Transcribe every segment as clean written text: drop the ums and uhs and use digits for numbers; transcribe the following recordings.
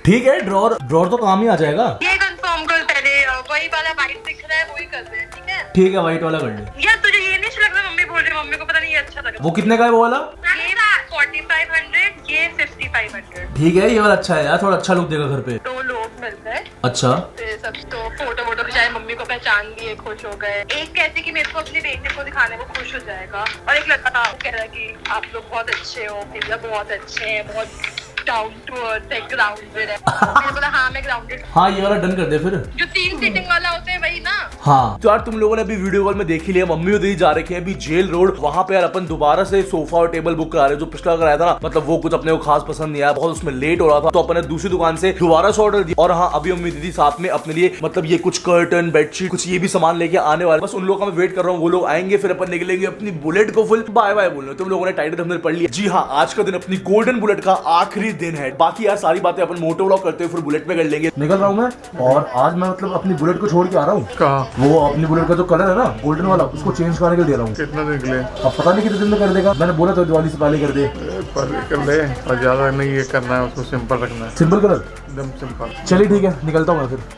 ठीक है, drawer drawer तो काम ही आ जाएगा। ये कंफर्म कर पहले, वही वाला वाइट दिख रहा है वही कर रहे हैं, ठीक है? ठीक है, व्हाइट वाला कर ले। यार तुझे ये नहीं लग रहा? मम्मी बोल रही है, मम्मी को पता नहीं ये अच्छा लग रहा वो कितने का है वो वाला? है। ये 4500, ये 5500। ठीक है, ये वाला अच्छा है यार, थोड़ा अच्छा लुक देगा घर पे। 2 लोग मिलते हैं अच्छा, सब तो फोटो वोटो खिंचाए, मम्मी को पहचान दिए, खुश हो गए। एक कहती कि मेरे को अपनी बेटी को दिखाने वो खुश हो जाएगा, और एक लड़का था वो कह रहा है कि आप लोग बहुत अच्छे हो, भैया बहुत अच्छे हैं, बहुत डाउन टू अर्थ है, ग्राउंडेड है। मैंने बोला हाँ मैं ग्राउंडेड। हाँ ये वाला डन कर दे फिर। जो 3 सीटिंग वाला होता है वही ना? हाँ तो यार तुम लोगों ने अभी वीडियो कॉल में देख ही लिया, मम्मी और दीदी जा रखे हैं अभी जेल रोड। वहाँ पे यार अपन दोबारा से सोफा और टेबल बुक करा रहे हैं। जो पिछला कराया था ना, मतलब वो कुछ अपने को खास पसंद नहीं आया, बहुत उसमें लेट हो रहा था, तो अपन ने दूसरी दुकान से दोबारा से ऑर्डर दिया। और हाँ अभी मम्मी दीदी साथ में अपने लिए मतलब ये कुछ कर्टन, बेडशीट, कुछ ये भी सामान लेके आने वाले। बस उन लोगों का मैं वेट कर रहा हूँ, वो लोग आएंगे फिर अपन निकलेंगे अपनी बुलेट को फुल बाय बाय बोलने। तुम लोगों ने टाइटल थंबनेल पढ़ लिया। जी हाँ, आज का दिन अपनी गोल्डन बुलेट का आखिरी दिन है। बाकी यार सारी बातें अपन मोटो व्लॉग करते हुए फिर बुलेट में कर लेंगे। निकल रहा हूँ मैं, और आज मैं मतलब अपनी बुलेट को छोड़ के आ रहा हूँ। कहाँ? वो अपनी बुलेट का जो कलर है ना गोल्डन वाला, उसको चेंज करने के लिए दे रहा हूँ। कितना दिन के लिए? अब पता नहीं कितने दिन में कर देगा, मैंने बोला था दिवाली से पहले कर दे। पहले कर ले, और ज्यादा नहीं ये करना है, उसको सिंपल रखना है, सिंपल कलर, एकदम सिंपल। चलिए ठीक है, निकलता हूँ मैं फिर।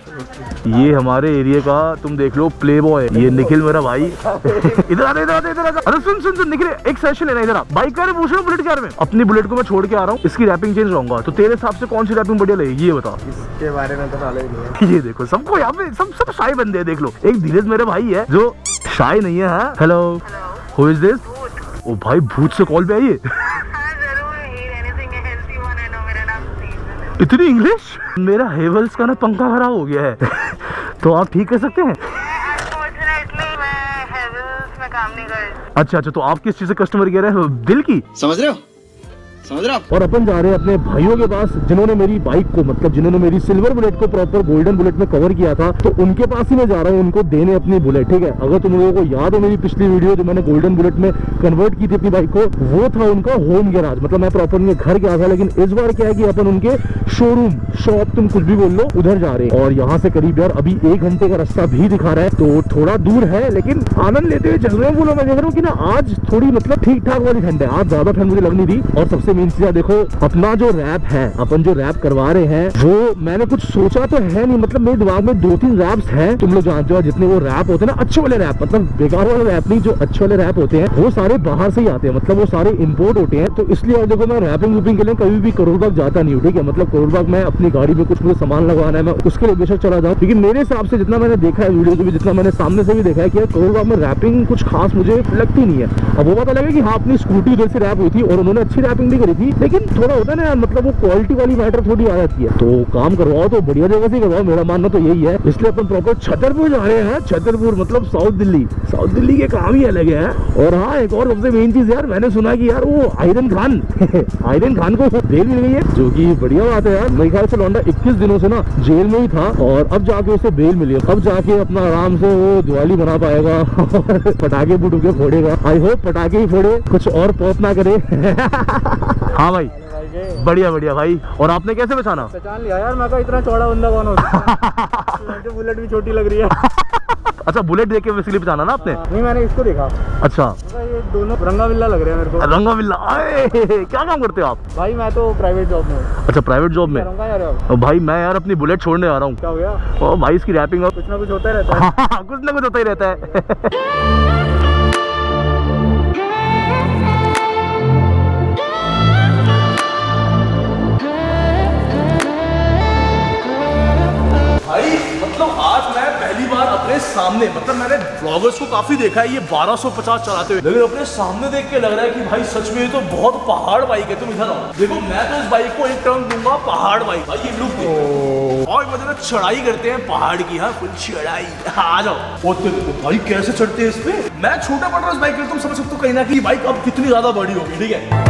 ये हमारे एरिया का तुम देख लो प्ले बॉय, ये निखिल मेरा भाई। इधर आ, इधर आ, इधर आ। अरे सुन सुन सुन निखिल, एक सेशन लेना इधर आ। बाइक का पूछ रहा हूँ बुलेट के बारे में। अपनी बुलेट को मैं छोड़ के आ रहा हूँ, इसकी रैपिंग चेंज रहूंगा, तो तेरे हिसाब से कौन सी रैपिंग बढ़िया लगेगी ये बता। इसके बारे में तो नॉलेज नहीं है। ये देखो सबको यहाँ पे सब शाय बंदे हैं, देख लो। एक धीरज मेरे भाई है जो शाय नहीं है। Hello, who is this? ओ भाई भूत से कॉल पे आई है। इतनी इंग्लिश? मेरा हेवल्स का ना पंखा खराब हो गया है। तो आप ठीक कर सकते हैं? मैं काम नहीं कर। अच्छा अच्छा, तो आप किस चीज से कस्टमर केयर है? दिल की? समझ रहे हो? समझ रहे हो? और अपन जा रहे हैं अपने भाइयों के पास जिन्होंने मेरी बाइक को, मतलब जिन्होंने मेरी सिल्वर बुलेट को प्रॉपर गोल्डन बुलेट में कवर किया था, तो उनके पास ही मैं जा रहा हूँ उनको देने अपनी बुलेट। ठीक है, अगर तुम लोगों को याद है मेरी पिछली वीडियो जो मैंने गोल्डन बुलेट में कन्वर्ट की थी अपनी बाइक को, वो था उनका होम गैराज, मतलब मैं प्रॉपर उनके घर गया था। लेकिन इस बार क्या है कि अपन उनके शोरूम, शॉप, तुम कुछ भी बोल लो, उधर जा रहे हैं। और यहाँ से करीब यार अभी 1 घंटे का रास्ता भी दिखा रहा है, तो थोड़ा दूर है लेकिन आनंद लेते हुए चल रहे हैं। बोलो मैं देख रहा हूँ कि ना आज थोड़ी मतलब ठीक ठाक वाली ठंड है, आज ज्यादा ठंड मुझे लग नहीं रही। और सबसे मेन चीज देखो, अपना जो रैप है, अपन जो रैप करवा रहे हैं, वो मैंने कुछ सोचा तो है नहीं, मतलब मेरे दिमाग में 2-3 रैप्स हैं। तुम लोग जानते हो जितने वो रैप होते हैं ना, अच्छे वाले रैप, मतलब बेकार वाले रैप नहीं, जो अच्छे वाले रैप होते हैं वो सारे बाहर से ही आते हैं, मतलब वो सारे इंपोर्ट होते हैं। तो इसलिए देखो मैं रैपिंग वूपिंग के लिए कभी भी करोलबाग जाता नहीं हूँ। ठीक है, मतलब करोलबाग में अपनी गाड़ी में कुछ मुझे सामान लगवाना है, मैं उसके लिए बेशक चला जाऊँ। लेकिन मेरे हिसाब से जितना मैंने देखा है वीडियो को भी, जितना मैंने सामने से भी देखा है कि करोलबाग में रैपिंग कुछ खास मुझे लगती नहीं है। अब वो पता लगे कि हाँ अपनी स्कूटी उधर से रैप हुई थी और उन्होंने अच्छी रैपिंग भी करी थी, लेकिन थोड़ा होता है ना, मतलब वो क्वालिटी वाली मैटर थोड़ी आ जाती है। तो काम करवाओ तो बढ़िया जगह से करवाओ, मेरा मानना तो यही है। इसलिए अपन प्रॉपर छतरपुर जा रहे हैं। छतरपुर मतलब साउथ दिल्ली। साउथ दिल्ली के काम ही अलग है। और हाँ, एक और सबसे मेन चीज यार, मैंने सुना कि यार वो आयरन खान आयरन खान को बेल मिल गई है, जो कि बढ़िया बात है यार। मेरे ख्याल से लौंडा 21 दिनों से ना जेल में ही था, और अब जाके उसे बेल मिली है। अब जाके अपना आराम से वो दिवाली मना पाएगा और पटाखे फुटूके फोड़ेगा। आई होप पटाखे ही फोड़े, कुछ और पॉप ना करे। हाँ भाई, बढ़िया बढ़िया भाई। और आपने कैसे पहचाना? पहचान लिया यार, मैं कहा इतना चौड़ा बंदा कौन होता है? जो बुलेट भी छोटी लग रही है। अच्छा, बुलेट देख के इसलिए पहचाना ना आपने? नहीं, मैंने इसको देखा। अच्छा, ये दोनों रंगा बिल्ला लग रहे हैं मेरे को। रंगा बिल्ला? क्या काम करते हो आप? भाई मैं तो प्राइवेट जॉब में हूँ। अच्छा, प्राइवेट जॉब में? यार भाई मैं यार अपनी बुलेट छोड़ने आ रहा हूँ। क्या हो गया? ओ भाई, इसकी रैपिंग कुछ ना कुछ होता ही रहता है। कुछ ना कुछ होता ही रहता है। भाई मतलब आज मैं पहली बार अपने सामने, मतलब मैंने ब्लॉगर्स को काफी देखा है ये 1250 चलाते हुए, लेकिन अपने सामने देख के लग रहा है कि भाई सच में ये तो बहुत पहाड़ बाइक है। तुम इधर आओ, देखो मैं तो इस बाइक को एक टर्म दूंगा पहाड़ बाइक। भाई ये लुक देखो, और मतलब चढ़ाई करते हैं पहाड़ की। हाँ, फुल चढ़ाई। आ जाओ। भाई कैसे चढ़ते हैं इस पे? मैं छोटा पड़ रहा हूँ इस बाइक में, तुम समझ सकते हो कहीं ना कहीं बाइक अब कितनी ज्यादा बड़ी होगी। ठीक है,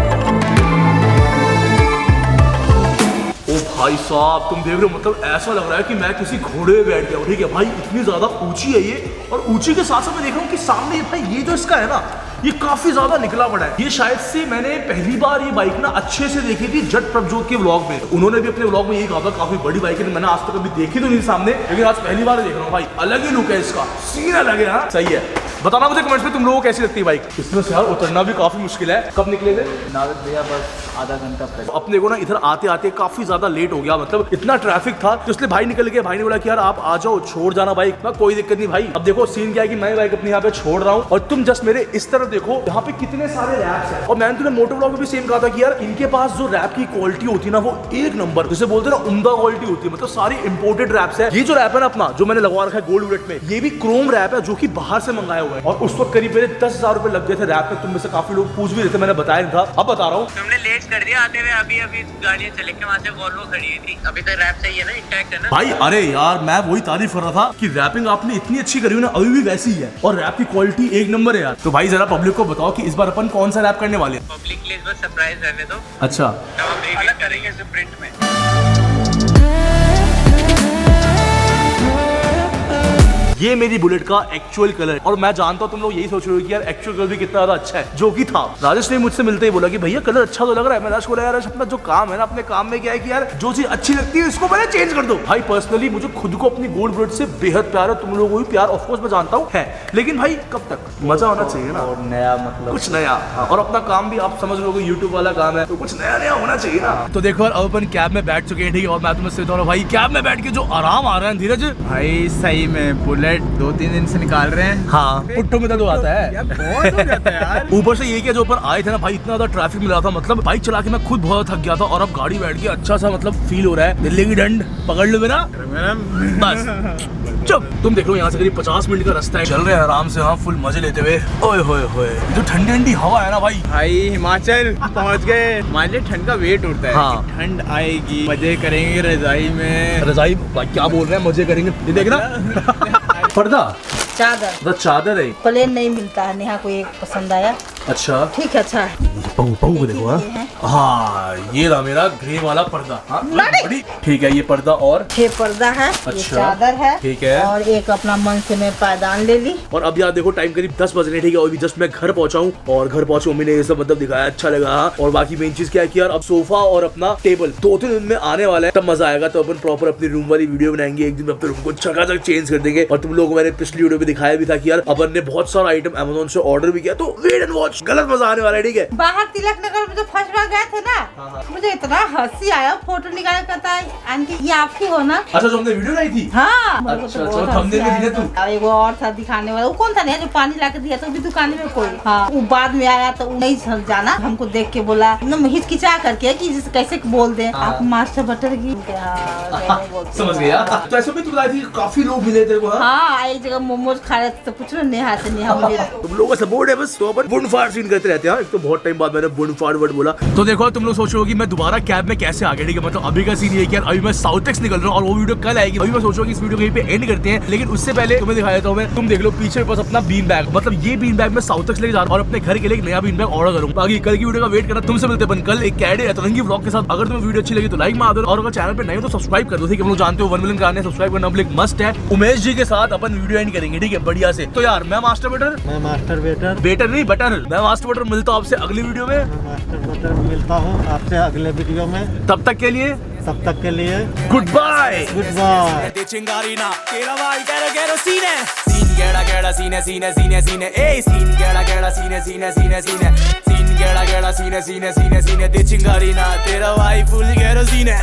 ओ भाई साहब तुम देख रहे हो, मतलब ऐसा लग रहा है कि मैं किसी घोड़े पे बैठ गया हूँ। ठीक है भाई, इतनी ज्यादा ऊंची है ये, और ऊंची के साथ साथ मैं देख रहा हूँ कि सामने भाई ये जो इसका है ना, ये काफी ज्यादा निकला पड़ा है। ये शायद से मैंने पहली बार ये बाइक ना अच्छे से देखी थी जट प्रभजोत के व्लॉग में। उन्होंने भी अपने व्लॉग में यही कहा था काफी बड़ी बाइक है, मैंने आज तक कभी देखी तो नहीं सामने, लेकिन आज पहली बार देख रहा हूँ भाई। अलग ही लुक है इसका, सीन अलग है। हाँ सही है। बताना मुझे कमेंट्स में तुम लोगों को कैसी लगती है बाइक। इसमें से यार उतरना भी काफी मुश्किल है। कब निकले थे? नाविद भैया बस आधा घंटा पहले। अपने को ना इधर आते आते काफी ज्यादा लेट हो गया, मतलब इतना ट्रैफिक था तो इसलिए भाई निकल गया। भाई ने बोला कि यार आप आ जाओ, छोड़ जाना बाइक। मैं कोई दिक्कत नहीं भाई। अब देखो सीन क्या है कि मैं बाइक अपनी यहाँ पे छोड़ रहा हूँ और तुम जस्ट मेरे इस तरफ देखो, यहाँ पे कितने सारे रैप्स हैं। और मैंने तुम्हें मोटो ब्लॉग में भी सेम कहा था कि यार इनके पास जो रैप की क्वालिटी होती है ना वो एक नंबर, जिसे बोलते हैं ना उम्दा क्वालिटी होती है। मतलब सारी इंपोर्टेड रैप्स है। ये जो रैप है ना अपना जो मैंने लगवा रखा है गोल्ड बुलेट में, ये भी क्रोम रैप है जो कि बाहर से मंगाया हुआ है। और उस वक्त करीब मेरे 10,000 रुपए लग गए थे रैप में। तुम में से काफी लोग पूछ भी रहे थे, मैंने बताया नहीं था, अब बता रहा हूँ। तुमने लेट कर दिया आते हुए। अभी गाड़ियाँ चले के वहाँ से वॉल्वो खड़ी हुई थी। अभी तक रैप सही है ना, इंटैक्ट है ना भाई? अरे यार मैं वही तारीफ कर रहा था कि रैपिंग आपने इतनी अच्छी करी हुई ना, अभी भी वैसी ही है और रैप की क्वालिटी एक नंबर है यार। तो भाई जरा पब्लिक को बताओ कि इस बार अपन कौन सा रैप करने वाले हैं। पब्लिक के लिए इस बार सरप्राइज रहने दो। अच्छा, हम अलग करेंगे इसे प्रिंट में। ये मेरी बुलेट का एक्चुअल कलर और मैं जानता हूँ तुम लोग यही सोच रहे हो कि यार एक्चुअल कलर भी कितना ज्यादा अच्छा है, जो कि था। राजेश ने मुझसे मिलते ही बोला कि भैया कलर अच्छा तो लग रहा है। मैंने बोला यार अपना जो काम है ना, अपने काम में क्या है कि यार जो चीज अच्छी लगती है इसको मैंने चेंज कर दो। भाई पर्सनली मुझे खुद को अपनी गोल्ड बुलेट से बेहद प्यार है, तुम लोगों को भी प्यार ऑफकोर्स मैं जानता हूँ है, लेकिन भाई कब तक मजा होना चाहिए ना, और नया मतलब कुछ नया। और अपना काम भी आप समझ लो यूट्यूब वाला काम है तो कुछ नया नया होना चाहिए ना। तो देखो यार अब अपन कैब में बैठ चुके हैं, ठीक है, और मैं तुम्हें से भाई कैब में बैठ के जो आराम आ रहा है धीरज भाई सही में बुलेट 2-3 दिन से निकाल रहे हैं। हाँ, पुट्ठों में दर्द हो जाता है यार, बहुत हो जाता है यार। ऊपर से ये कि जो ऊपर आए थे ना भाई इतना ज्यादा ट्रैफिक मिला था, मतलब बाइक चला के मैं खुद बहुत थक गया था और अब गाड़ी बैठ के अच्छा सा मतलब फील हो रहा है। दिल्ली की डंड पकड़ लो मेरा बस चुप। तुम देख लो यहाँ से करीब 50 मिनट का रास्ता है, चल रहे हैं आराम से, हाँ फुल मजे लेते हुए। ओए होए होए जो ठंडी ठंडी हवा है ना भाई। भाई हिमाचल पहुंच गए। हमारे लिए ठंड का वेट उठता है। हाँ। कि ठंड आएगी, मजे करेंगे रजाई में। रजाई भाई क्या बोल रहे हैं, मजे करेंगे। ये देखना पर्दा चादर चादर है, प्लेन नहीं मिलता है। नेहा को एक पसंद आया। अच्छा ठीक है, अच्छा है। पहू को देखो। हाँ ये रहा मेरा ग्रे वाला पर्दा। हाँ बड़ी ठीक है ये पर्दा और 6 पर्दा है। अच्छा, ये चादर है, ठीक है। और एक अपना मन से मैं पायदान ले ली। और अब यार देखो टाइम करीब 10 बज रहे, ठीक है, और अभी जस्ट मैं घर पहुंचा हूँ और घर पहुंचे मम्मी ने ये सब मतलब दिखाया, अच्छा लगा। और बाकी मेन चीज क्या है कि यार अब सोफा और अपना टेबल 2-3 दिन में आने वाला है, तब मजा आएगा। तो अपन प्रॉपर अपनी रूम वाली वीडियो बनाएंगे, एक दिन अपने रूम को चकाचक चेंज कर देंगे। और तुम लोगों को मैंने पिछली वीडियो में दिखाया भी था कि यार अपन ने बहुत सारा आइटम अमेज़न से ऑर्डर भी किया, तो वेट एंड वॉच, गलत मजा आने वाला है, ठीक है। बाहर तिलक नगर में जो फर्स्ट बार गए थे ना, मुझे इतना हंसी आया। फोटो निकाल करता है आंटी ये आपकी हो ना। अच्छा जो हमने वीडियो लाई थी। हाँ अच्छा, thumbnail में दिया तू? एगो और था दिखाने वाला, वो कौन था नहीं जो पानी ला के दिया था, भी दुकान में कोई। हाँ वो बाद में आया तो नहीं समझ जाना, हमको देख के बोला एकदम हिचकिचा करके कि कैसे बोल दे आप मास्टर बटर की। समझ गया। तो ऐसा भी तू लाई थी, काफी लोग मिले थे वो। हाँ एक जगह मोमोज खा रहे थे तो पूछ लो नेहा से, नेहा मुझे तुम लोगों का सपोर्ट है बस, तो अपन बुनफाड़ सीन करते रहते हैं। एक तो बहुत टाइम बाद मैंने बुनफाड़ वर्ड बोला। तो देखो तुम लोग सोच रहे हो कि मैं दोबारा कैब में कैसे आ गया, ठीक है। मतलब अभी का सीन ये कि यार अभी मैं साउथ एक्स निकल रहा हूँ और वो वीडियो कल आएगी। अभी मैं सोच रहा हूँ कि इस वीडियो को यहीं पे एंड करते हैं, लेकिन उससे पहले तुम्हें दिखाया देता हूँ मैं। तुम देख लो पीछे पास अपना बीन बैग, मतलब ये बीन बैग मैं साउथ एक्स लेके जा रहा हूँ और अपने घर के लिए एक नया बीन बैग ऑर्डर करूँ। बाकी कल की वीडियो का वेट करना। तुमसे मिलते हैं कल एक कैडे अतरंगी व्लॉग के साथ। अगर तुम्हें वीडियो अच्छी लगी तो लाइक मार दो, और अगर चैनल पे नहीं हो तो सब्सक्राइब कर दो, ठीक है। हम लोग जानते हो 1 मिलियन कराने सब्सक्राइब करना एक मस्ट है। उमेश जी के साथ अपन वीडियो एंड करेंगे, ठीक है, बढ़िया से। तो यार मैं मास्टर बेटर, मैं मास्टर बेटर नहीं बटर, मैं मास्टर बेटर मिलता हूँ आपसे अगली वीडियो में। मास्टर बटर मिलता हूँ आपसे अगले वीडियो में। तब तक के लिए good bye. Cingarina, tera vai, quero cine. Scene, gera, cine, cine. Hey, scene, gera, cine. Scene, gera, cine. De Cingarina, tera vai, full quero cine.